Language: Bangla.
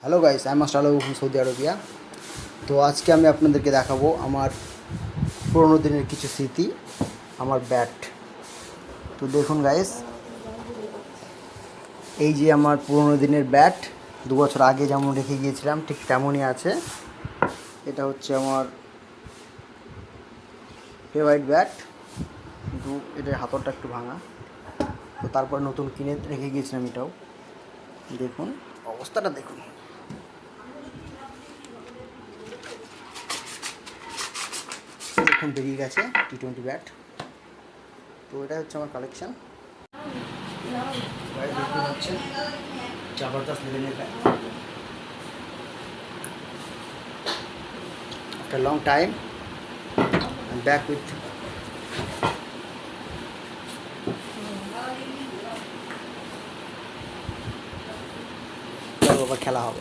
Hello guys, I master Alam from Saudi Arabia. তো আজকে আমি আপনাদেরকে দেখাবো আমার পুরোনো দিনের কিছু স্মৃতি, আমার ব্যাট। তো দেখুন গাইস, এই যে আমার পুরোনো দিনের ব্যাট, 2 বছর আগে যেমন রেখে গিয়েছিলাম ঠিক তেমনই আছে। এটা হচ্ছে আমার ফেভারিট ব্যাট, কিন্তু এটার হাতলটা একটু ভাঙা। তো তারপর নতুন কিনে রেখে গিয়েছিলাম এটাও। দেখুন অবস্থাটা, দেখুন। এখন বেরিয়ে গেছে T20 ব্যাট। তো এটা হচ্ছে আমার কালেকশান। দেখুন হচ্ছে জবরদস্ত লেভেলের bat. After long time I am back with খেলা হবে।